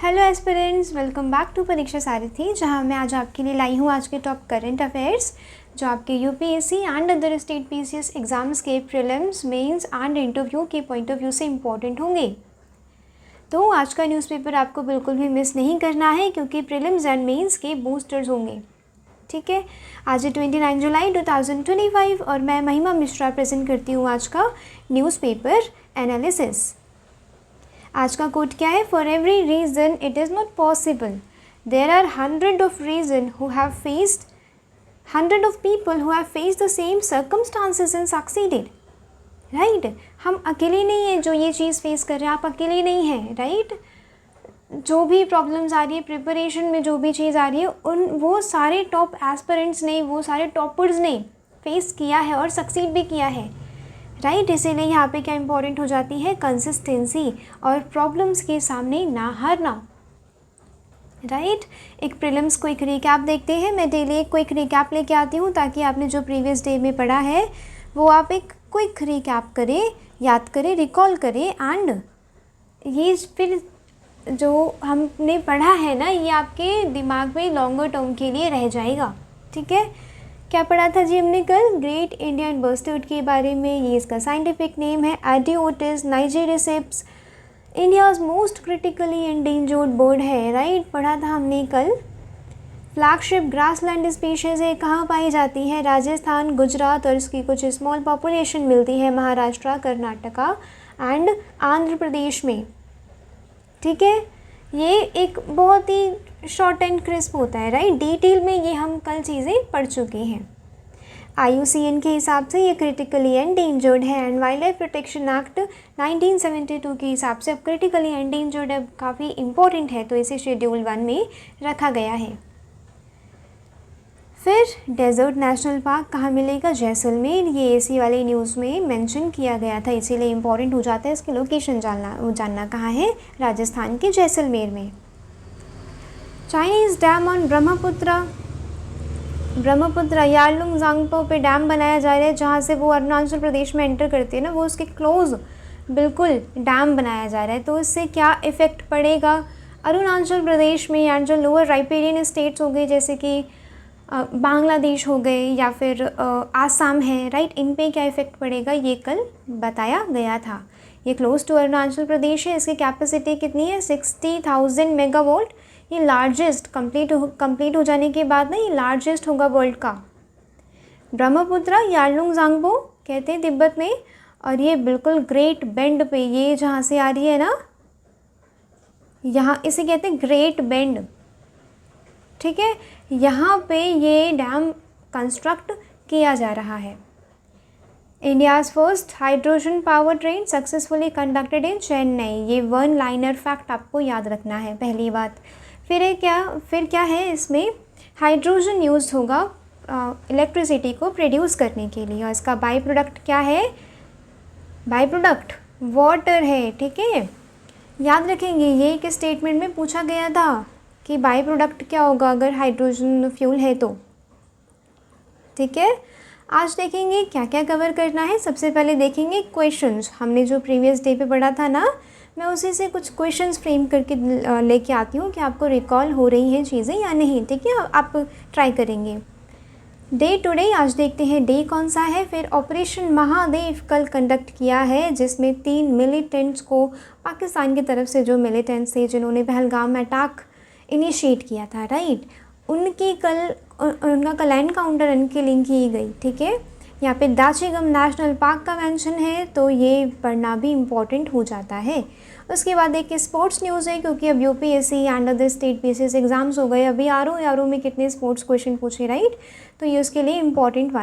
Hello aspirants, welcome back to Pariksha Sarathi, जहां मैं आज आपके लिए लाई हूं आज के टॉप करंट अफेयर्स जो आपके UPSC and other state PCS exams के प्रीलिम्स, मेंस एंड इंटरव्यू के पॉइंट ऑफ व्यू से इम्पॉर्टेंट होंगे। तो आज का न्यूज़पेपर आपको बिल्कुल भी मिस नहीं करना है क्योंकि प्रीलिम्स एंड मेंस के बूस्टर्स होंगे। ठीक है, आज है 29 जुलाई 2025 और मैं महिमा मिश्रा प्रेजेंट करती हूँ आज का न्यूज़पेपर एनालिसिस। आज का कोट क्या है? For every reason it is not possible, there are hundred of reason who have faced hundred of people who have faced the same circumstances and succeeded. Right, हम अकेले नहीं हैं जो ये चीज़ फेस कर रहे हैं, आप अकेले नहीं हैं। राइट, जो भी प्रॉब्लम्स आ रही है प्रिपरेशन में, जो भी चीज़ आ रही है, वो सारे टॉप एस्पिरेंट्स ने, वो सारे टॉपर्स ने फेस किया है और सक्सीड भी किया है। राइट, इसीलिए यहाँ पे क्या इंपॉर्टेंट हो जाती है? कंसिस्टेंसी और प्रॉब्लम्स के सामने ना हारना। राइट, एक प्रीलिम्स क्विक रिकैप देखते हैं। मैं डेली एक क्विक रिकैप लेके आती हूँ ताकि आपने जो प्रीवियस डे में पढ़ा है वो आप एक क्विक रिकैप करें, याद करें, रिकॉल करें एंड ये फिर जो हमने पढ़ा है ना, ये आपके दिमाग में लॉन्गर टर्म के लिए रह जाएगा। ठीक है, क्या पढ़ा था जी हमने कल? ग्रेट इंडियन बस्टर्ड के बारे में। ये इसका साइंटिफिक नेम है Ardeotis nigriceps, India's most critically endangered bird है। राइट, पढ़ा था हमने कल। फ्लैगशिप ग्रासलैंड स्पीशीज़ है, कहाँ पाई जाती है? राजस्थान, गुजरात, और इसकी कुछ स्मॉल पॉपुलेशन मिलती है महाराष्ट्र, कर्नाटका एंड आंध्र प्रदेश में। ठीक है, ये एक बहुत ही शॉर्ट एंड क्रिस्प होता है। राइट, डिटेल में ये हम कल चीज़ें पढ़ चुके हैं। IUCN के हिसाब से ये क्रिटिकली एंडेंजर्ड है and wild life protection act 1972 के हिसाब से अब क्रिटिकली एंडेंजर्ड अब काफ़ी इम्पोर्टेंट है, तो इसे शेड्यूल 1 में रखा गया है। फिर डेजर्ट नेशनल पार्क कहाँ मिलेगा? जैसलमेर। ये इसी वाली न्यूज़ में मेंशन किया गया था, इसीलिए इम्पॉर्टेंट हो जाता है इसकी लोकेशन जानना कहाँ है? राजस्थान के जैसलमेर में। Chinese dam on Brahmaputra Yarlung Jangpo पे डैम बनाया जा रहा है, जहाँ से वो अरुणाचल प्रदेश में एंटर करती है ना, वो उसके क्लोज बिल्कुल डैम बनाया जा रहा है। तो इससे क्या इफ़ेक्ट पड़ेगा अरुणाचल प्रदेश में या जो लोअर राइपेरियन स्टेट्स हो गए जैसे कि बांग्लादेश हो गए या फिर आसाम है। राइट, इन पे क्या इफ़ेक्ट पड़ेगा ये कल बताया गया था। ये क्लोज टू अरुणाचल प्रदेश है, इसकी कैपेसिटी कितनी है? 60,000 मेगावाट। ये लार्जेस्ट कंप्लीट हो जाने के बाद ना ये लार्जेस्ट होगा वर्ल्ड का। ब्रह्मपुत्र यारलुंग जांगपो कहते हैं तिब्बत में, और ये बिल्कुल ग्रेट बेंड पे, ये जहाँ से आ रही है ना, यहाँ इसे कहते हैं ग्रेट बेंड। ठीक है, यहाँ पे ये डैम कंस्ट्रक्ट किया जा रहा है। India's first hydrogen power train successfully conducted in Chennai. ये वन लाइनर फैक्ट आपको याद रखना है, पहली बात। फिर क्या है इसमें? हाइड्रोजन यूज होगा इलेक्ट्रिसिटी को प्रोड्यूस करने के लिए, और इसका बाई प्रोडक्ट क्या है? बाई प्रोडक्ट वाटर है। ठीक है, याद रखेंगे, ये एक स्टेटमेंट में पूछा गया था कि बाई प्रोडक्ट क्या होगा अगर हाइड्रोजन फ्यूल है तो। ठीक है, आज देखेंगे क्या क्या कवर करना है। सबसे पहले देखेंगे क्वेश्चंस। हमने जो प्रीवियस डे पे पढ़ा था ना, मैं उसी से कुछ क्वेश्चंस फ्रेम करके लेके आती हूँ कि आपको रिकॉल हो रही हैं चीज़ें या नहीं। ठीक है, आप ट्राई करेंगे। डे टुडे, आज देखते हैं डे कौन सा है। फिर ऑपरेशन महादेव कल कंडक्ट किया है, जिसमें 3 मिलिटेंट्स को, पाकिस्तान की तरफ से जो मिलिटेंट्स थे जिन्होंने पहलगाम में अटैक इनिशिएट किया था, राइट, उनका कल एनकाउंटर अनकिलिंग की गई। ठीक है, यहाँ पे दाचिगम नेशनल पार्क का मेंशन है, तो ये पढ़ना भी इम्पॉर्टेंट हो जाता है। उसके बाद एक स्पोर्ट्स न्यूज़ है, क्योंकि अब UPSC and other state PCS exams हो गए। अभी आरओ में कितने स्पोर्ट्स क्वेश्चन पूछे, राइट, तो ये उसके लिए इम्पॉर्टेंट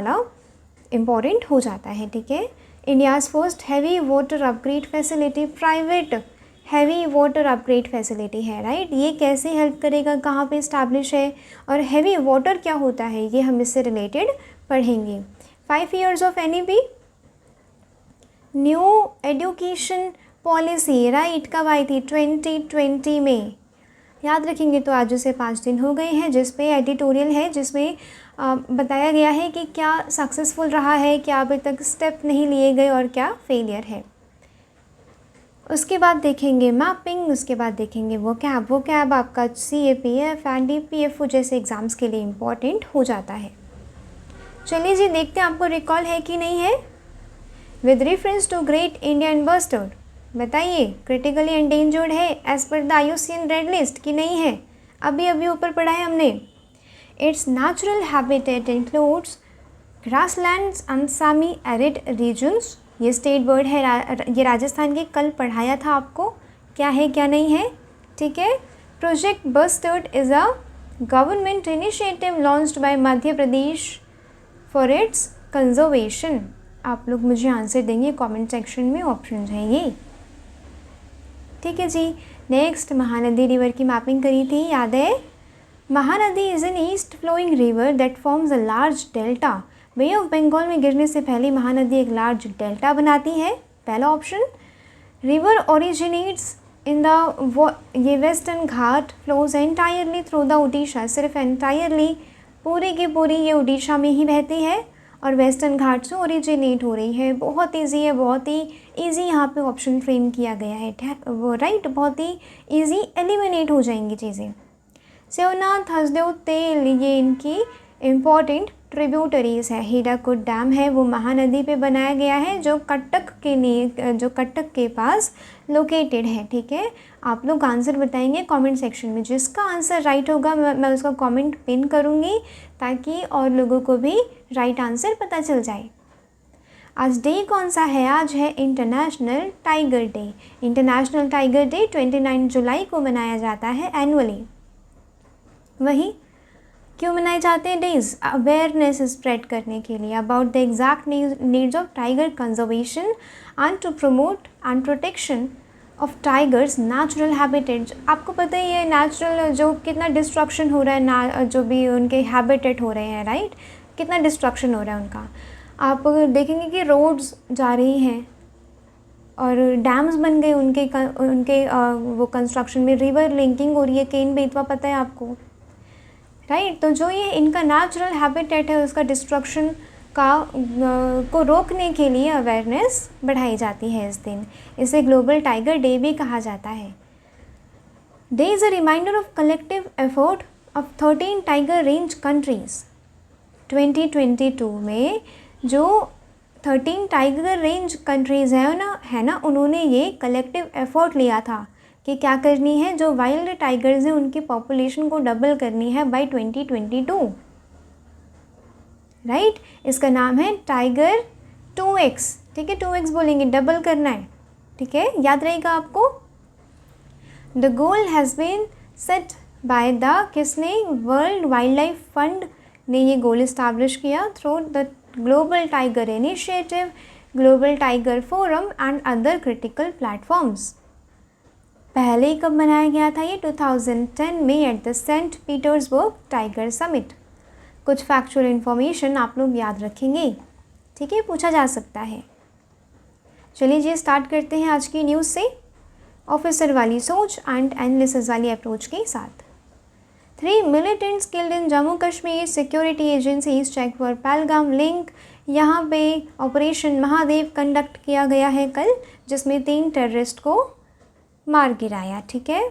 हो जाता है। ठीक है, India's first heavy water upgrade facility, private heavy water upgrade facility है। राइट, ये कैसे हेल्प करेगा, कहाँ पे इस्टेब्लिश है, और हैवी वाटर क्या होता है, ये हम इससे रिलेटेड पढ़ेंगे। 5 years of NEP new education policy, right, कब आई थी? 2020 में। याद रखेंगे, तो आज से 5 दिन हो गए हैं, जिस पे एडिटोरियल है, जिसमें बताया गया है कि क्या सक्सेसफुल रहा है, क्या अभी तक स्टेप नहीं लिए गए और क्या फेलियर है। उसके बाद देखेंगे मैपिंग, उसके बाद देखेंगे वो कैब आपका CAPF एंड DPFO जैसे एग्ज़ाम्स के लिए इम्पॉर्टेंट हो जाता है। चलिए जी देखते हैं आपको रिकॉल है कि नहीं है। With reference to great Indian bustard, बताइए क्रिटिकली एंडेंजर्ड है as per the IUCN red list कि नहीं है? अभी ऊपर पढ़ा है हमने। Its natural habitat includes grasslands and semi arid regions. ये स्टेट बर्ड है, ये राजस्थान के, कल पढ़ाया था आपको, क्या है क्या नहीं है, ठीक है। Project bustard is a government initiative launched by Madhya Pradesh for its conservation. आप लोग मुझे आंसर देंगे कमेंट सेक्शन में, ऑप्शन है ये, ठीक है जी। नेक्स्ट, महानदी रिवर की मैपिंग करी थी, याद है? Mahanadi is an east flowing river that forms a large delta. Bay of Bengal में गिरने से पहले महानदी एक लार्ज डेल्टा बनाती है, पहला option. River originates in the ये western Ghat, flows entirely through the Orissa, सिर्फ एंटायरली पूरी की पूरी ये उड़ीसा में ही बहती है और वेस्टर्न घाट से ओरिजिनेट हो रही है। बहुत ईजी है, बहुत ही ईजी यहाँ पे ऑप्शन फ्रेम किया गया है, वो राइट, बहुत ही ईजी, एलिमिनेट हो जाएंगी चीज़ें। शिवनाथ, हसदेव, तेल, ये इनकी इम्पॉर्टेंट ट्रिब्यूटरीज है। हीराकुद डैम है वो महानदी पे बनाया गया है जो कटक के पास लोकेटेड है, ठीक है। आप लोग आंसर बताएंगे कमेंट सेक्शन में, जिसका आंसर राइट होगा मैं उसका कमेंट पिन करूँगी ताकि और लोगों को भी राइट आंसर पता चल जाए। आज डे कौन सा है? आज है international tiger day. International tiger day 29 जुलाई को मनाया जाता है एनुअली। वही क्यों मनाए जाते हैं डेज? अवेयरनेस स्प्रेड करने के लिए about the exact needs of tiger conservation and to promote and protection of tigers natural habitat. आपको पता ही है नेचुरल जो कितना डिस्ट्रक्शन हो रहा है ना, जो भी उनके हैबिटेट हो रहे हैं, राइट, कितना डिस्ट्रक्शन हो रहा है उनका। आप देखेंगे कि रोड्स जा रही हैं और डैम्स बन गए उनके वो कंस्ट्रक्शन में, रिवर लिंकिंग हो रही है, केन बेतवा, पता है आपको, राइट। तो जो ये इनका नेचुरल हैबिटेट है उसका डिस्ट्रक्शन को रोकने के लिए अवेयरनेस बढ़ाई जाती है इस दिन। इसे ग्लोबल टाइगर डे भी कहा जाता है। Day is a reminder of collective effort of 13 tiger range countries. 2022 में जो 13 टाइगर रेंज कंट्रीज़ है ना, उन्होंने ये कलेक्टिव एफर्ट लिया था कि क्या करनी है, जो वाइल्ड टाइगर्स हैं उनकी पॉपुलेशन को डबल करनी है बाय 2022, राइट। इसका नाम है टाइगर 2x, ठीक है, 2x बोलेंगे, डबल करना है, ठीक है, याद रहेगा आपको। The goal has been set by the किसने? वर्ल्ड वाइल्ड लाइफ फंड ने ये गोल इस्टेब्लिश किया through the global tiger initiative, global tiger forum and other critical platforms. पहले ही कब बनाया गया था ये? 2010 में at the saint Petersburg tiger summit. कुछ फैक्चुअल इन्फॉर्मेशन आप लोग याद रखेंगे, ठीक है, पूछा जा सकता है। चलिए जी स्टार्ट करते हैं आज की न्यूज़ से, ऑफिसर वाली सोच एंड एनालिसिस वाली अप्रोच के साथ। 3 militants killed in Jammu Kashmir, security agencies check for Pahalgam link. यहाँ पे ऑपरेशन महादेव कंडक्ट किया गया है कल, जिसमें 3 टेररिस्ट को मार गिराया, ठीक है।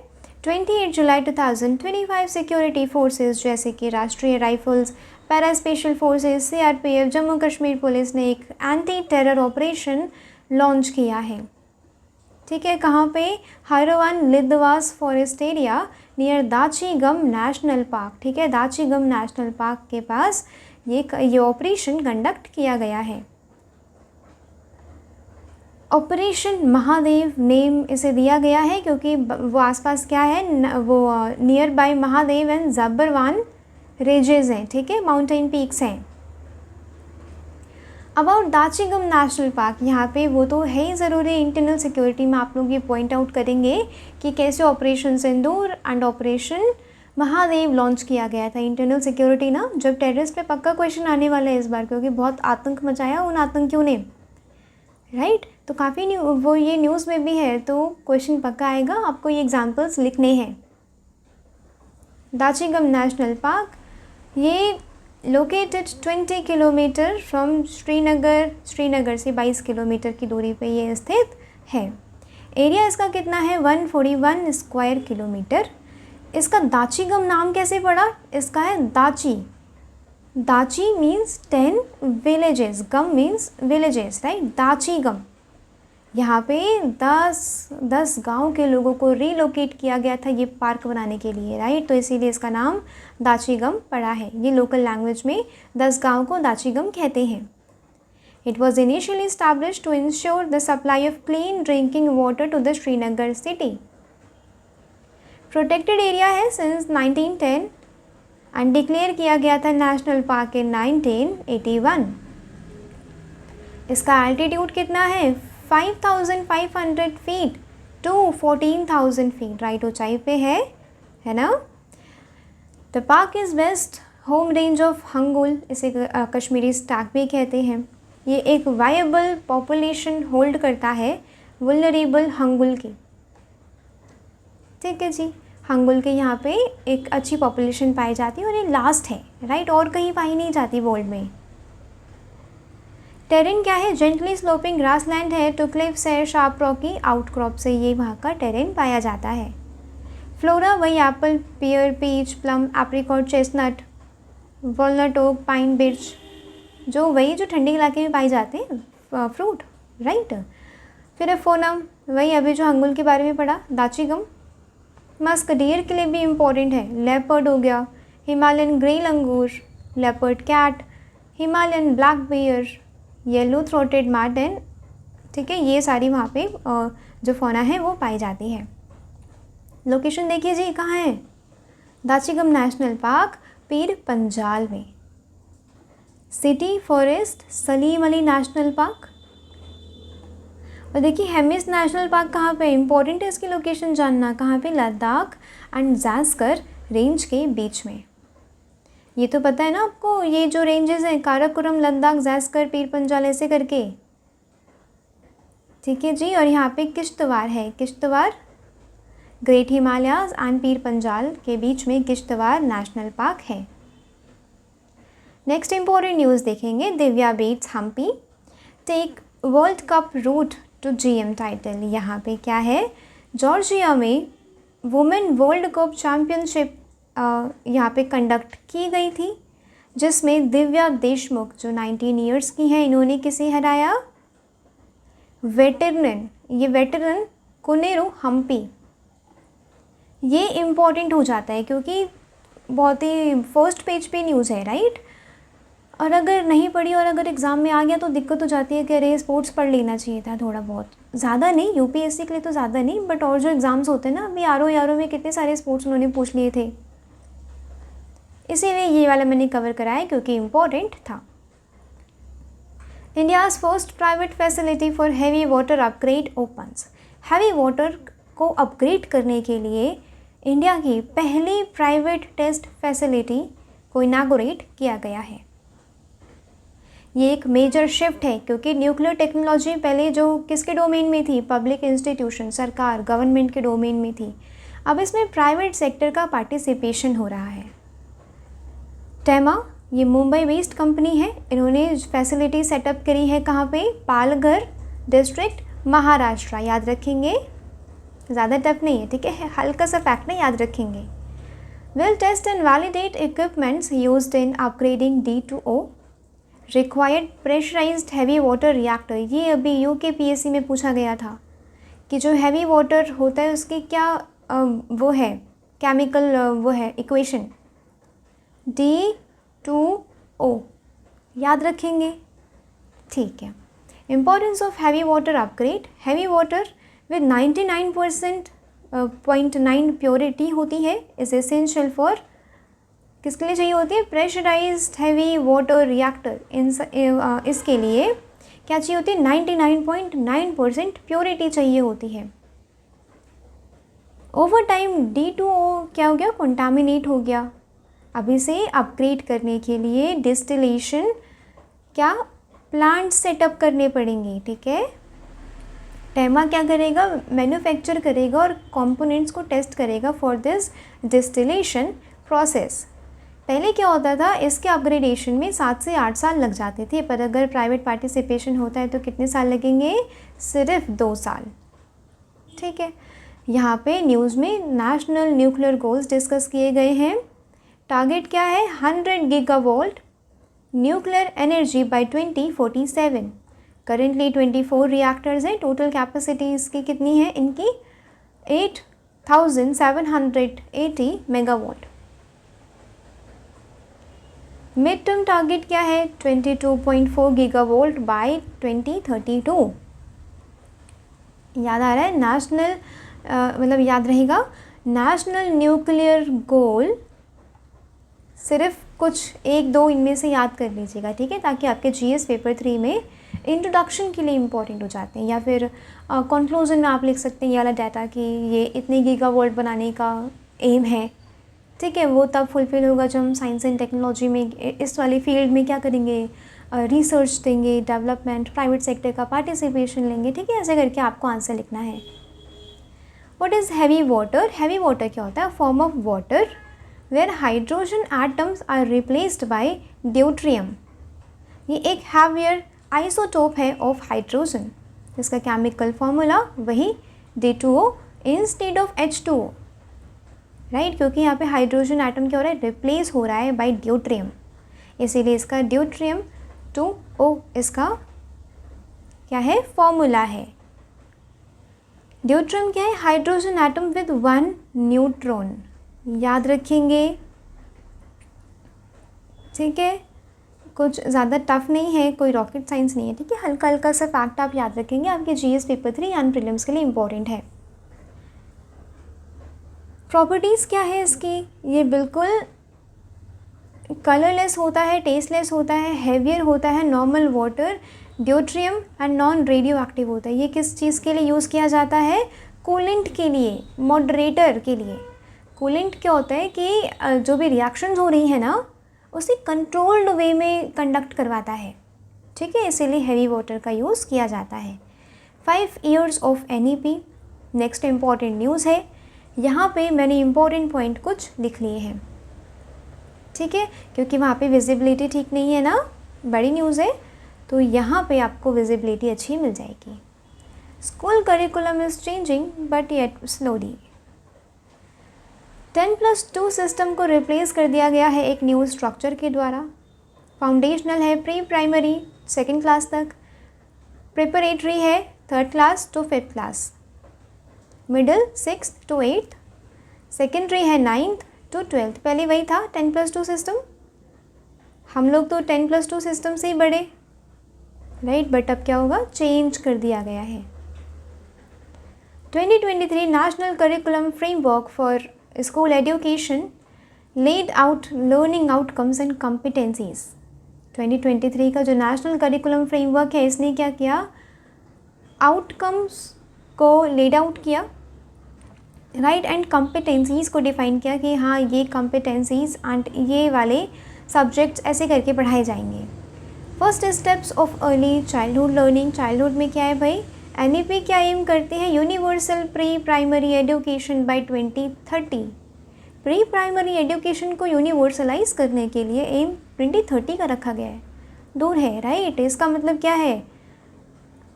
28 जुलाई 2025 सिक्योरिटी फोर्सेस जैसे कि राष्ट्रीय rifles, para special forces, CRPF, Jammu Kashmir police ने एक एंटी टेरर ऑपरेशन लॉन्च किया है, ठीक है। कहाँ पे? Harwan Lidwas forest area near Dachigam national park, ठीक है, दाचीगम नेशनल पार्क के पास ये ऑपरेशन कंडक्ट किया गया है। ऑपरेशन महादेव नेम इसे दिया गया है क्योंकि वो आसपास क्या है, वो near by Mahadev and Zabarwan raises हैं, ठीक है, माउंटेन पीक्स हैं। अबाउट दाचीगम नेशनल पार्क, यहाँ पे वो तो है ही ज़रूरी, इंटरनल सिक्योरिटी में आप लोग ये पॉइंट आउट करेंगे कि कैसे operation Sindoor and operation Mahadev launch किया गया था। इंटरनल सिक्योरिटी ना, जब टेररिस्ट पे पक्का क्वेश्चन आने वाला है इस बार, क्योंकि बहुत आतंक मचाया उन आतंकियों ने, राइट। तो काफ़ी वो ये न्यूज़ में भी है, तो क्वेश्चन पक्का आएगा, आपको ये एग्जांपल्स लिखने हैं। दाचीगम नेशनल पार्क ये लोकेटेड 20 किलोमीटर फ्रॉम श्रीनगर से 22 किलोमीटर की दूरी पे ये स्थित है। एरिया इसका कितना है 141 स्क्वायर किलोमीटर। इसका दाचीगम नाम कैसे पड़ा, इसका है दाची। दाची मीन्स 10 विलेजेस, गम मीन्स विलेजेस, राइट। दाचीगम, यहाँ पे 10 गांव के लोगों को रीलोकेट किया गया था ये पार्क बनाने के लिए, राइट। तो इसीलिए इसका नाम दाचीगम पड़ा है। ये लोकल लैंग्वेज में 10 गांव को दाचीगम कहते हैं। It was initially established to ensure the supply of clean drinking water to the Srinagar city. Protected area है since 1910 and declare किया गया था नेशनल पार्क in 1981. इसका altitude कितना है 5,500 फीट to 14,000 फीट, राइट, ऊंचाई पे है ना। The park is west home range of hangul, इसे कश्मीरी स्टैग भी कहते हैं। ये एक वायबल पॉपुलेशन होल्ड करता है वुलनरेबल हंगुल की, ठीक है जी। हंगुल के यहाँ पे एक अच्छी पॉपुलेशन पाई जाती है और ये लास्ट है, राइट, और कहीं पाई नहीं जाती वर्ल्ड में। टेरेन क्या है, जेंटली स्लोपिंग ग्रासलैंड है टू क्लिफ्स है, शार्प रॉकी आउटक्रॉप से ये वहाँ का टेरेन पाया जाता है। फ्लोरा वही apple, pear, peach, plum, apricot, chestnut, walnut, oak, pine, birch, जो वही जो ठंडे इलाके में पाए जाते हैं फ्रूट, राइट। फिर है फोनम, वही अभी जो हंगुल के बारे में पढ़ा, दाचीगम। मस्क डियर के लिए भी इम्पोर्टेंट है, लेपर्ड हो गया, Himalayan grey langur, leopard cat, Himalayan black bear, yellow throated marten, ठीक है, ये सारी वहाँ पे जो फोना है वो पाई जाती है। लोकेशन देखिए जी कहाँ है, दाचीगम नेशनल पार्क पीर पंजाल में। City forest Salim Ali national park. और देखिए हेमिस नेशनल पार्क कहाँ पे, इंपॉर्टेंट है इसकी लोकेशन जानना, कहाँ पे, लद्दाख एंड ज़ास्कर रेंज के बीच में। ये तो पता है ना आपको, ये जो रेंजेस हैं काराकोरम, लद्दाख, ज़ास्कर, पीर पंजाल ऐसे करके, ठीक है जी। और यहाँ पे किश्तवाड़ है, किश्तवाड़ ग्रेट हिमालयाज एंड पीर पंजाल के बीच में किश्तवाड़ नेशनल पार्क है। नेक्स्ट इंपॉर्टेंट न्यूज़ देखेंगे, Divya beats Humpy, take world cup route to GM title. यहाँ पे क्या है, जॉर्जिया में वुमेन वर्ल्ड कप चैम्पियनशिप यहाँ पे कंडक्ट की गई थी, जिसमें दिव्या देशमुख जो 19 ईयर्स की हैं, इन्होंने किसे हराया, वेटरन, ये वेटरन कोनेरू हम्पी। ये इम्पॉर्टेंट हो जाता है क्योंकि बहुत ही फर्स्ट पेज पे न्यूज़ है, राइट। और अगर नहीं पढ़ी और अगर एग्ज़ाम में आ गया तो दिक्कत हो जाती है कि अरे स्पोर्ट्स पढ़ लेना चाहिए था थोड़ा बहुत, ज़्यादा नहीं, यूपीएससी के लिए तो ज़्यादा नहीं, बट और जो एग्ज़ाम्स होते हैं ना, अभी आर में कितने सारे स्पोर्ट्स उन्होंने पूछ लिए थे, इसीलिए ये वाला मैंने कवर कराया क्योंकि इम्पोर्टेंट था। India's first private facility for heavy water upgrade opens. Heavy water को अपग्रेड करने के लिए इंडिया की पहली प्राइवेट टेस्ट फैसिलिटी को इनागोरेट किया गया है। ये एक मेजर शिफ्ट है क्योंकि न्यूक्लियर टेक्नोलॉजी पहले जो किसके डोमेन में थी, पब्लिक इंस्टीट्यूशन, सरकार, गवर्नमेंट के डोमेन में थी, अब इसमें प्राइवेट सेक्टर का पार्टिसिपेशन हो रहा है। टेमा ये मुंबई बेस्ड कंपनी है, इन्होंने फैसिलिटी सेटअप करी है कहाँ पे, पालघर डिस्ट्रिक्ट, महाराष्ट्र। याद रखेंगे, ज़्यादा टफ नहीं है, ठीक है, हल्का सा फैक्ट नहीं, याद रखेंगे। Will test and validate equipments used in upgrading D2O required pressurised heavy water reactor. ये अभी यूकेपीएससी में पूछा गया था कि जो हैवी वाटर होता है उसकी क्या वो है केमिकल वो है इक्वेशन, D2O, याद रखेंगे, ठीक है। Importance of heavy water upgrade, heavy water with 99.9 purity होती है, इज एसेंशियल फॉर, किसके लिए चाहिए होती है, प्रेशराइज्ड हैवी वाटर रिएक्टर। इसके लिए क्या चाहिए होती है, 99.9% प्योरिटी चाहिए होती है। ओवर टाइम D2O क्या हो गया, कंटामिनेट हो गया। अब इसे अपग्रेड करने के लिए डिस्टिलेशन क्या प्लांट सेटअप करने पड़ेंगे, ठीक है। टेमा क्या करेगा, मैन्युफैक्चर करेगा और कंपोनेंट्स को टेस्ट करेगा फॉर दिस डिस्टिलेशन प्रोसेस। पहले क्या होता था, इसके अपग्रेडेशन में 7 से 8 साल लग जाते थे, पर अगर प्राइवेट पार्टिसिपेशन होता है तो कितने साल लगेंगे, सिर्फ 2 साल। ठीक है, यहाँ पे न्यूज़ में नेशनल न्यूक्लियर गोल्स डिस्कस किए गए हैं। टारगेट क्या है? 100 gigawatt nuclear energy by 2047। Currently 24 reactors हैं। टोटल कैपेसिटी इसकी कितनी है? इनकी 8780 मेगावाट। मिड टर्म टारगेट क्या है? 22.4 गीगावाट बाय 2032। याद आ रहा है? नेशनल मतलब याद रहेगा, नेशनल न्यूक्लियर गोल सिर्फ कुछ 1-2 इनमें से याद कर लीजिएगा, ठीक है, ताकि आपके जीएस पेपर 3 में इंट्रोडक्शन के लिए इंपॉर्टेंट हो जाते हैं, या फिर कंक्लूजन में आप लिख सकते हैं ये वाला डाटा कि ये इतने गीगावाट बनाने का एम है, ठीक है। वो तब फुलफिल होगा जब हम साइंस एंड टेक्नोलॉजी में इस वाली फील्ड में क्या करेंगे, रिसर्च देंगे, डेवलपमेंट, प्राइवेट सेक्टर का पार्टिसिपेशन लेंगे, ठीक है। ऐसे करके आपको आंसर लिखना है। What is heavy water? Heavy water क्या होता है? Form of water where hydrogen atoms are replaced by deuterium. ये एक हैवियर आइसोटोप है ऑफ हाइड्रोजन। इसका केमिकल फॉर्मूला वही D2O instead of H2O, right, क्योंकि यहाँ पे हाइड्रोजन एटम क्या हो रहा है? रिप्लेस हो रहा है बाय ड्यूट्रियम, इसीलिए इसका ड्यूट्रियम 2O इसका क्या है? फॉर्मूला है। ड्यूट्रियम क्या है? Hydrogen atom with 1 neutron. याद रखेंगे, ठीक है, कुछ ज़्यादा टफ नहीं है, कोई रॉकेट साइंस नहीं है, ठीक है। हल्का हल्का सा फैक्ट आप याद रखेंगे, आपके जीएस पेपर 3 एंड प्रीलिम्स के लिए इम्पोर्टेंट है। प्रॉपर्टीज़ क्या है इसकी? ये बिल्कुल कलरलेस होता है, टेस्टलेस होता है, हेवियर होता है, normal water, deuterium and non radio active होता है। ये किस चीज़ के लिए यूज़ किया जाता है? कूलेंट के लिए, मॉडरेटर के लिए। कूलेंट क्या होता है कि जो भी रिएक्शंस हो रही है ना, उसे कंट्रोल्ड वे में कंडक्ट करवाता है, ठीक है, इसीलिए हैवी वाटर का यूज़ किया जाता है। 5 years of NEP। Next important news है, यहाँ पे मैंने इम्पॉर्टेंट पॉइंट कुछ लिख लिए हैं, ठीक है, क्योंकि वहाँ पे विजिबिलिटी ठीक नहीं है ना, बड़ी न्यूज़ है, तो यहाँ पे आपको विजिबिलिटी अच्छी मिल जाएगी। School curriculum is changing but yet slowly. 10+2 system को रिप्लेस कर दिया गया है एक न्यू स्ट्रक्चर के द्वारा। फाउंडेशनल है प्री प्राइमरी 2nd क्लास तक, प्रिपरेटरी है 3rd class to 5th class, middle 6th to 8th, secondary है 9th to 12th। पहले वही था 10+2 सिस्टम, हम लोग तो 10+2 सिस्टम से ही बढ़े, राइट, बट अब क्या होगा? चेंज कर दिया गया है। 2023 national curriculum framework for school education laid out learning outcomes and competencies. 2023 का जो नेशनल करिकुलम फ्रेमवर्क है, इसने क्या किया? आउटकम्स को लेड आउट किया, राइट, एंड कॉम्पिटेंसीज को डिफाइन किया कि हाँ ये कॉम्पिटेंसीज एंड ये वाले सब्जेक्ट्स ऐसे करके पढ़ाए जाएंगे। First steps of early childhood learning. Childhood में क्या है भाई? NEP क्या एम करते हैं? Universal pre primary education by 2030। Pre primary education को यूनिवर्सलाइज करने के लिए एम 2030 का रखा गया है, दूर है, राइट। इसका मतलब क्या है?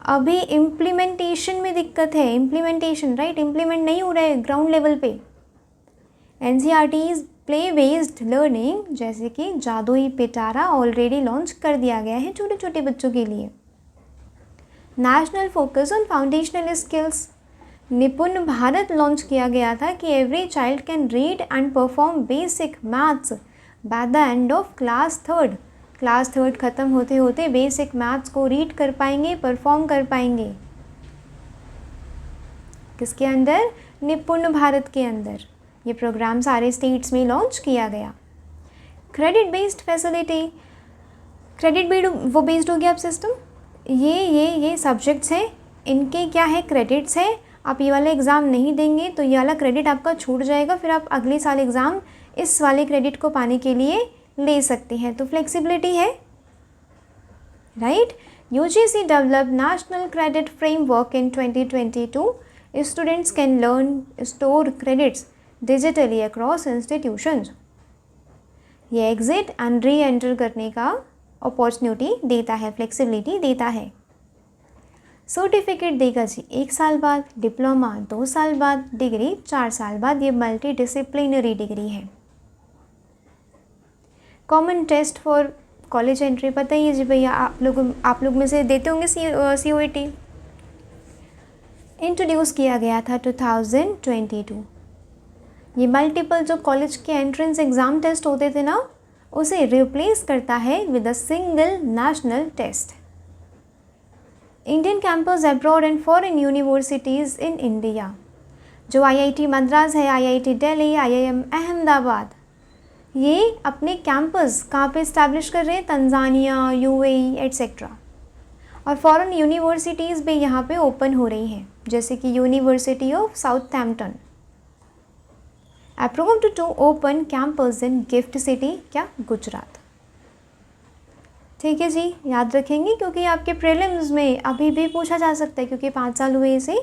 अभी इम्प्लीमेंटेशन में दिक्कत है, इम्प्लीमेंटेशन, राइट, इम्प्लीमेंट नहीं हो रहा है ग्राउंड लेवल पे। NCERT's प्ले बेस्ड लर्निंग जैसे कि जादुई पिटारा ऑलरेडी लॉन्च कर दिया गया है छोटे छोटे बच्चों के लिए। National focus on foundational skills, निपुण भारत लॉन्च किया गया था कि every child can read and perform basic maths by the end of class 3rd। Class 3rd ख़त्म होते होते बेसिक मैथ्स को रीड कर पाएंगे, परफॉर्म कर पाएंगे। किसके अंदर? निपुण भारत के अंदर। ये प्रोग्राम सारे स्टेट्स में लॉन्च किया गया। क्रेडिट बेस्ड फैसिलिटी, क्रेडिट वो बेस्ड हो गया अब सिस्टम। ये सब्जेक्ट्स हैं, इनके क्या है? क्रेडिट्स है। आप ये वाला एग्ज़ाम नहीं देंगे तो ये वाला क्रेडिट आपका छूट जाएगा, फिर आप अगले साल एग्ज़ाम इस वाले क्रेडिट को पाने के लिए ले सकते हैं, तो फ्लेक्सिबिलिटी है, right. UGC develop national credit framework in 2022। Students can learn store credits digitally across institutions. ये एग्जिट एंड री एंटर करने का अपॉर्चुनिटी देता है, फ्लेक्सिबिलिटी देता है। सर्टिफिकेट देगा जी 1 साल बाद, डिप्लोमा 2 साल बाद, डिग्री 4 साल बाद। ये मल्टी डिसिप्लिनरी डिग्री है। Common test for college entry बताइए जी भैया, आप लोग में से देते होंगे COET। इंट्रोड्यूस किया गया था 2022। ये मल्टीपल जो कॉलेज के एंट्रेंस एग्ज़ाम टेस्ट होते थे ना, उसे रिप्लेस करता है with a single national test. Indian campus abroad and foreign universities in India, जो IIT मद्रास है, IIT दिल्ली, IIM अहमदाबाद, ये अपने कैंपस कहाँ पे इस्टेब्लिश कर रहे हैं? Tanzania, UAE etcetera. और फॉरेन यूनिवर्सिटीज़ भी यहाँ पे ओपन हो रही हैं, जैसे कि university of Southampton. Approved to open campus in GIFT city, क्या? गुजरात। ठीक है जी, याद रखेंगे क्योंकि आपके प्रीलिम्स में अभी भी पूछा जा सकता है, क्योंकि 5 साल हुए इसे,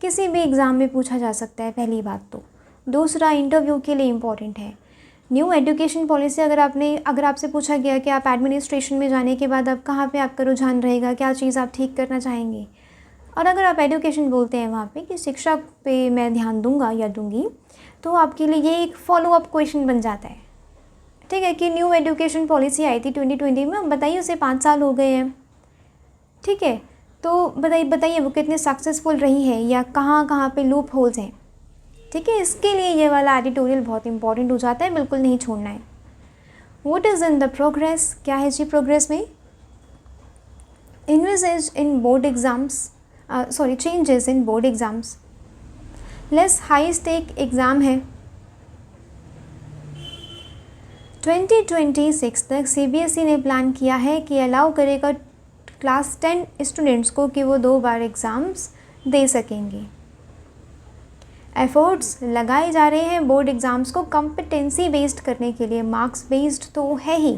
किसी भी एग्ज़ाम में पूछा जा सकता है, पहली बात तो। दूसरा, इंटरव्यू के लिए इम्पॉर्टेंट है। न्यू एजुकेशन पॉलिसी, अगर आपसे पूछा गया कि आप एडमिनिस्ट्रेशन में जाने के बाद अब कहाँ पे आपका रुझान रहेगा, क्या चीज़ आप ठीक करना चाहेंगे, और अगर आप एजुकेशन बोलते हैं वहाँ पे कि शिक्षा पे मैं ध्यान दूंगा या दूंगी, तो आपके लिए ये एक फॉलोअप क्वेश्चन बन जाता है। ठीक है, कि न्यू एजुकेशन पॉलिसी आई थी 2020 में, बताइए उसे 5 साल हो गए हैं। ठीक है, तो बताइए वो कितने सक्सेसफुल रही है या कहाँ कहाँ पे लूप होल्स हैं। ठीक है, इसके लिए ये वाला एडिटोरियल बहुत इंपॉर्टेंट हो जाता है, बिल्कुल नहीं छोड़ना है। What is in the progress, क्या है जी प्रोग्रेस में? Envisages in board exams, changes in board exams, less high stake exam है। 2026 तक CBSE ने प्लान किया है कि अलाउ करेगा क्लास 10 स्टूडेंट्स को कि वो 2 बार एग्ज़ाम्स दे सकेंगे। एफर्ट्स लगाए जा रहे हैं बोर्ड एग्ज़ाम्स को कॉम्पिटेंसी बेस्ड करने के लिए। मार्क्स बेस्ड तो है ही,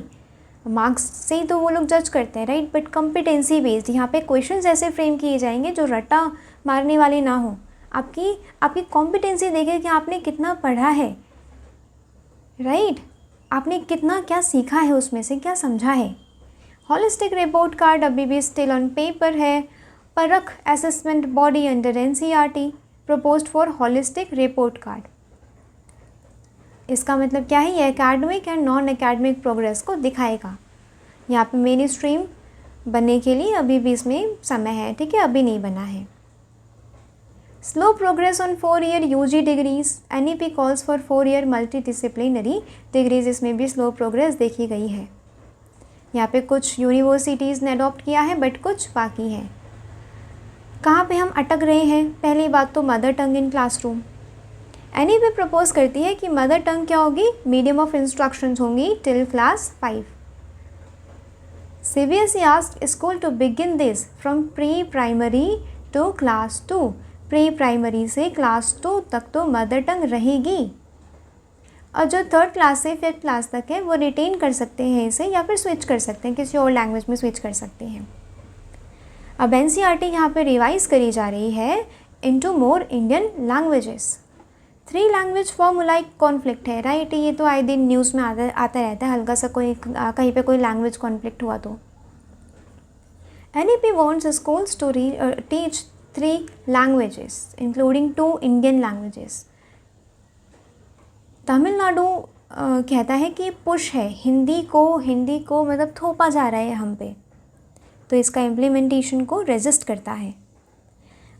मार्क्स से ही तो वो लोग जज करते हैं, राइट, बट कॉम्पिटेंसी बेस्ड, यहाँ पे क्वेश्चंस ऐसे फ्रेम किए जाएंगे जो रट्टा मारने वाले ना हो। आपकी कॉम्पिटेंसी देखे कि आपने कितना पढ़ा है, राइट, आपने कितना क्या सीखा है, उसमें से क्या समझा है। हॉलिस्टिक रिपोर्ट कार्ड अभी भी स्टिल ऑन पेपर है। परख assessment body under NCERT proposed for holistic report card. इसका मतलब क्या है? ये academic and non academic progress को दिखाएगा। यहाँ पे मेन स्ट्रीम बनने के लिए अभी भी इसमें समय है, ठीक है, अभी नहीं बना है। Slow progress on 4-year UG degrees, NEP calls for 4-year multidisciplinary degrees, इसमें भी स्लो प्रोग्रेस देखी गई है। यहाँ पे कुछ यूनिवर्सिटीज़ ने अडॉप्ट किया है बट कुछ बाकी है। कहाँ पे हम अटक रहे हैं? पहली बात तो mother tongue in classroom. NEP propose करती है कि मदर टंग क्या होगी? मीडियम ऑफ इंस्ट्रक्शंस होंगी till class 5। CBSE asked school to begin this from pre primary to class 2। Pre primary से क्लास 2 तक तो मदर टंग रहेगी, और जो 3rd क्लास से 5th क्लास तक है वो रिटेन कर सकते हैं इसे, या फिर स्विच कर सकते हैं, किसी और लैंग्वेज में स्विच कर सकते हैं। अब NCERT यहाँ पे रिवाइज करी जा रही है into more Indian languages. 3 language formula एक कॉन्फ्लिक्ट है, राइट, ये तो आए दिन न्यूज़ में आता रहता है, हल्का सा कहीं पे कोई लैंग्वेज कॉन्फ्लिक्ट हुआ तो। NEP wants schools to teach 3 languages including 2 Indian languages। Tamil Nadu कहता है कि पुश है, हिंदी को मतलब थोपा जा रहा है हम पे, तो इसका इम्प्लीमेंटेशन को रेजिस्ट करता है।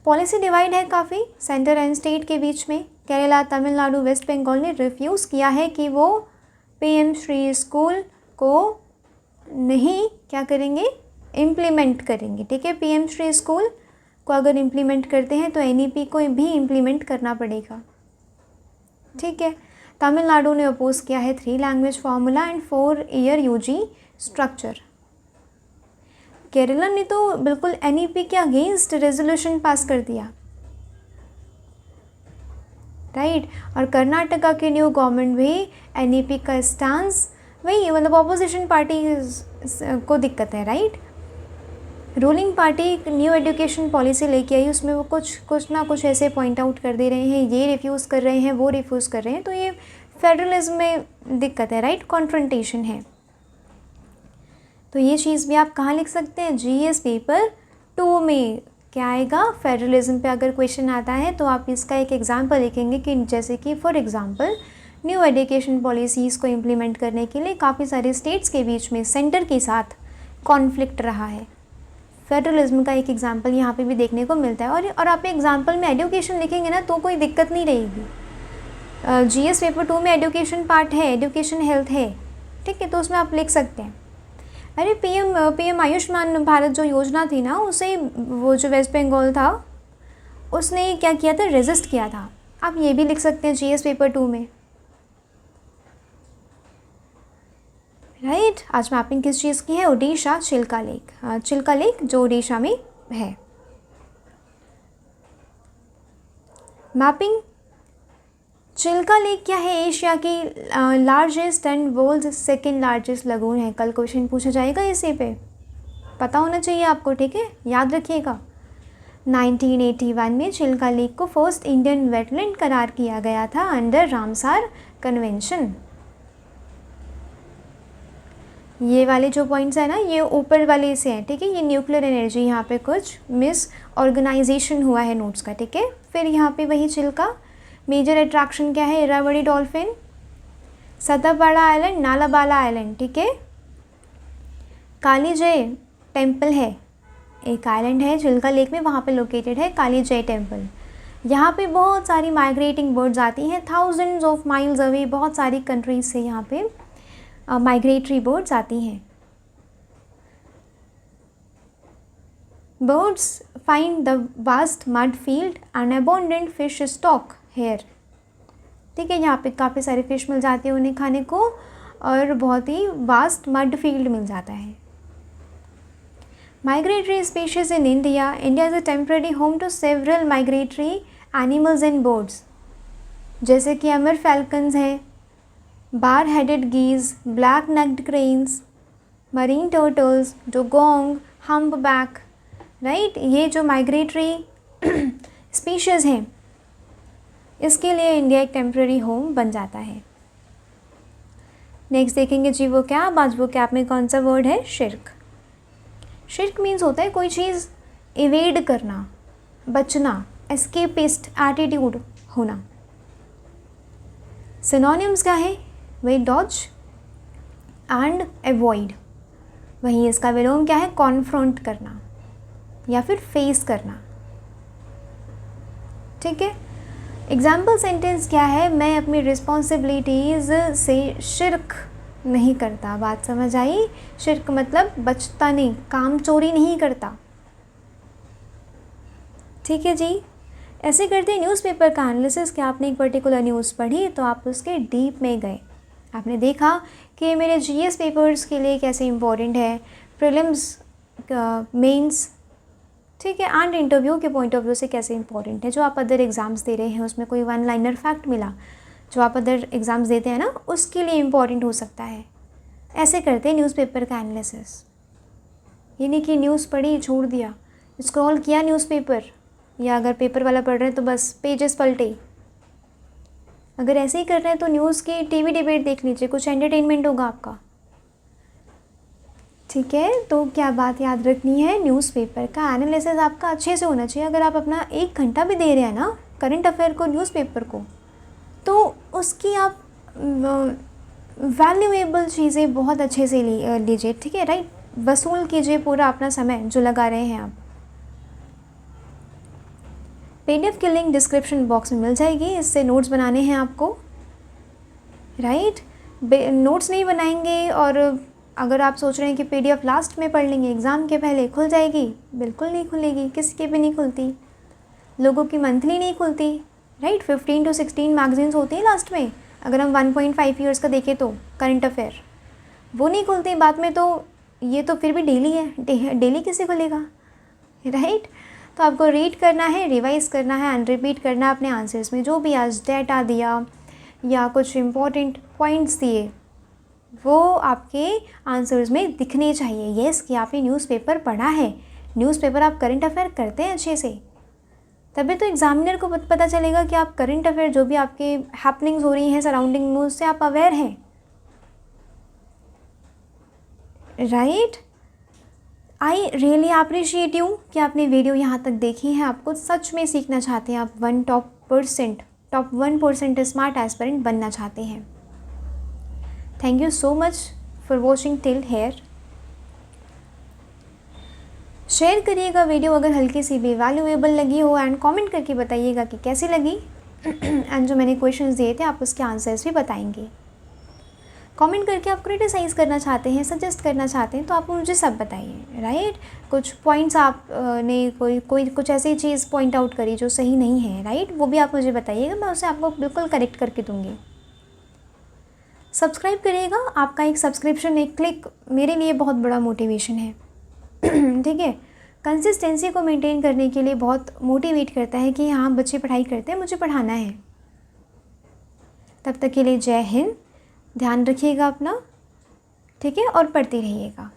पॉलिसी डिवाइड है काफ़ी सेंटर एंड स्टेट के बीच में। केरला, तमिलनाडु, वेस्ट बंगाल ने रिफ्यूज़ किया है कि वो PM श्री स्कूल को नहीं क्या करेंगे, इम्प्लीमेंट करेंगे। ठीक है, PM श्री स्कूल को अगर इम्प्लीमेंट करते हैं तो NEP को भी इम्प्लीमेंट करना पड़ेगा। ठीक है, तमिलनाडु ने अपोज किया है 3 language formula and 4-year UG structure. Kerala ने तो बिल्कुल NEP के अगेंस्ट रेजोल्यूशन पास कर दिया, राइट, और कर्नाटका की न्यू गवर्नमेंट भी NEP का स्टांस वही, मतलब अपोजिशन पार्टी को दिक्कत है, right. Ruling party new education policy लेके आई, उसमें वो कुछ ना कुछ ऐसे पॉइंट आउट कर दे रहे हैं, ये रिफ्यूज़ कर रहे हैं, वो रिफ्यूज़ कर रहे हैं, तो ये फेडरलिज्म में दिक्कत है, राइट, कॉन्फ्रंटेशन है। तो ये चीज़ भी आप कहाँ लिख सकते हैं? GS पेपर 2 में क्या आएगा, फेडरलिज्म पे अगर क्वेश्चन आता है तो आप इसका एक एग्जांपल लिखेंगे कि जैसे कि for example new education policies को इम्प्लीमेंट करने के लिए काफ़ी सारे स्टेट्स के बीच में सेंटर के साथ कॉन्फ्लिक्ट रहा है। फेडरलिज्म का एक एग्जांपल यहाँ पे भी देखने को मिलता है। और आप एग्जांपल में एजुकेशन लिखेंगे ना तो कोई दिक्कत नहीं रहेगी। जीएस पेपर 2 में एजुकेशन पार्ट है, एजुकेशन हेल्थ है, ठीक है, तो उसमें आप लिख सकते हैं। अरे पीएम आयुष्मान भारत जो योजना थी ना, उसे वो जो वेस्ट बंगाल था उसने क्या किया था, रेजिस्ट किया था। आप ये भी लिख सकते हैं जीएस पेपर 2 में, राइट। आज मैपिंग किस चीज़ की है, ओडिशा चिल्का लेक, चिल्का लेक जो ओडिशा में है। मैपिंग चिल्का लेक क्या है, एशिया की largest and world second largest lagoon है। कल क्वेश्चन पूछा जाएगा इसी पे, पता होना चाहिए आपको, ठीक है, याद रखिएगा। 1981 में चिल्का लेक को फर्स्ट इंडियन वेटलैंड करार किया गया था अंडर रामसार कन्वेंशन। ये वाले जो पॉइंट्स है ना, ये ऊपर वाले से हैं, ठीक है। ये न्यूक्लियर एनर्जी, यहाँ पे कुछ मिस ऑर्गेनाइजेशन हुआ है नोट्स का, ठीक है। फिर यहाँ पे वही चिल्का, मेजर अट्रैक्शन क्या है, इरावदी डॉल्फिन, सतापाड़ा आइलैंड, नालाबाला आइलैंड, ठीक है। काली जय टेम्पल है, एक आइलैंड है चिल्का लेक में, वहाँ पे लोकेटेड है काली जय टेम्पल। यहाँ पे बहुत सारी माइग्रेटिंग बर्ड्स आती हैं, थाउजेंड्स ऑफ माइल्स अवे, बहुत सारी कंट्रीज से यहाँ पे माइग्रेटरी बर्ड्स आती हैं। Birds find the vast mud field and abundant fish stock here, ठीक है। यहाँ पे काफ़ी सारे फिश मिल जाती है उन्हें खाने को, और बहुत ही वास्ट मड फील्ड मिल जाता है। Migratory species in India, India is a temporary home to several migratory animals and birds, जैसे कि अमर फैल्कन्स हैं, bar headed geese, black necked cranes, marine turtles, dugong, humpback, right. ये जो migratory species हैं, इसके लिए इंडिया एक temporary home बन जाता है। नेक्स्ट देखेंगे जी वो क्या, आज वो कैप में कौन सा वर्ड है, शिर्क। शिर्क मीन्स होता है कोई चीज़ इवेड करना, बचना, एस्केपिस्ट एटीट्यूड होना। सिनोनिम्स क्या है, वही डॉज एंड एवॉइड, वहीं इसका विलोम क्या है, कॉन्फ्रंट करना या फिर फेस करना, ठीक है। एग्जाम्पल सेंटेंस क्या है, मैं अपनी रिस्पॉन्सिबिलिटीज़ से शिर्क नहीं करता। बात समझ आई, शिर्क मतलब बचता नहीं, काम चोरी नहीं करता, ठीक है जी। ऐसे करते हैं न्यूज़पेपर का एनालिसिस। क्या आपने एक पर्टिकुलर न्यूज़ पढ़ी तो आप उसके डीप में गए, आपने देखा कि मेरे जीएस पेपर्स के लिए कैसे इम्पोर्टेंट है, प्रीलिम्स, मेंस, ठीक है, एंड इंटरव्यू के पॉइंट ऑफ व्यू से कैसे इंपॉर्टेंट है। जो आप अदर एग्ज़ाम्स दे रहे हैं उसमें कोई वन लाइनर फैक्ट मिला, जो आप अदर एग्ज़ाम्स देते हैं ना, उसके लिए इम्पॉर्टेंट हो सकता है। ऐसे करते हैं न्यूज़पेपर का एनालिसिस। ये नहीं कि न्यूज़ पढ़ी छोड़ दिया, स्क्रॉल किया न्यूज़पेपर, या अगर पेपर वाला पढ़ रहे हैं तो बस पेजेस पलटे। अगर ऐसे ही कर रहे हैं तो न्यूज़ की टीवी डिबेट देख लीजिए, कुछ एंटरटेनमेंट होगा आपका, ठीक है। तो क्या बात याद रखनी है, न्यूज़पेपर का एनालिसिस आपका अच्छे से होना चाहिए। अगर आप अपना 1 घंटा भी दे रहे हैं ना करंट अफेयर को, न्यूज़पेपर को, तो उसकी आप वैल्यूएबल चीज़ें बहुत अच्छे से लीजिए, ठीक है, राइट। वसूल कीजिए पूरा अपना समय जो लगा रहे हैं आप। पीडीएफ की लिंक डिस्क्रिप्शन बॉक्स में मिल जाएगी, इससे नोट्स बनाने हैं आपको, राइट। नोट्स नहीं बनाएंगे और अगर आप सोच रहे हैं कि पीडीएफ लास्ट में पढ़ लेंगे, एग्ज़ाम के पहले खुल जाएगी, बिल्कुल नहीं खुलेगी, किसी की भी नहीं खुलती, लोगों की मंथली नहीं खुलती, राइट। 15 to 16 मैगजीन्स होती हैं लास्ट में, अगर हम 1.5 ईयर्स का देखें तो करंट अफेयर, वो नहीं खुलती बाद में। तो ये तो फिर भी डेली है, डेली किसे खुलेगा, राइट। तो आपको रीड करना है, रिवाइज़ करना है एंड रिपीट करना है अपने आंसर्स में। जो भी आज डेटा दिया या कुछ इम्पोर्टेंट पॉइंट्स दिए वो आपके आंसर्स में दिखने चाहिए। येस कि आपने न्यूज़पेपर पढ़ा है, न्यूज़पेपर आप करंट अफेयर करते हैं अच्छे से, तभी तो एग्जामिनर को पता चलेगा कि आप करंट अफेयर जो भी आपके हैपनिंग्स हो रही हैं सराउंडिंग में उससे आप अवेयर हैं, right. I really appreciate you कि आपने वीडियो यहाँ तक देखी है। आपको सच में सीखना चाहते हैं, आप टॉप 1% स्मार्ट एस्पिरेंट बनना चाहते हैं। Thank you so much for watching till here. Share करिएगा वीडियो अगर हल्की सी भी वैल्यूएबल लगी हो, एंड कमेंट करके बताइएगा कि कैसी लगी। एंड जो मैंने क्वेश्चंस दिए थे आप उसके आंसर्स भी बताएंगे। कमेंट करके आप क्रिटिसाइज़ करना चाहते हैं, सजेस्ट करना चाहते हैं तो आप मुझे सब बताइए, राइट। कुछ पॉइंट्स आप ने कोई कुछ ऐसी चीज़ पॉइंट आउट करी जो सही नहीं है, राइट, वो भी आप मुझे बताइएगा, मैं उसे आपको बिल्कुल करेक्ट करके दूँगी। सब्सक्राइब करिएगा, आपका एक सब्सक्रिप्शन, एक क्लिक मेरे लिए बहुत बड़ा मोटिवेशन है। ठीक है, कंसिस्टेंसी को मेंटेन करने के लिए बहुत मोटिवेट करता है कि हाँ बच्चे पढ़ाई करते हैं, मुझे पढ़ाना है। तब तक के लिए जय हिंद, ध्यान रखिएगा अपना, ठीक है, और पढ़ते रहिएगा।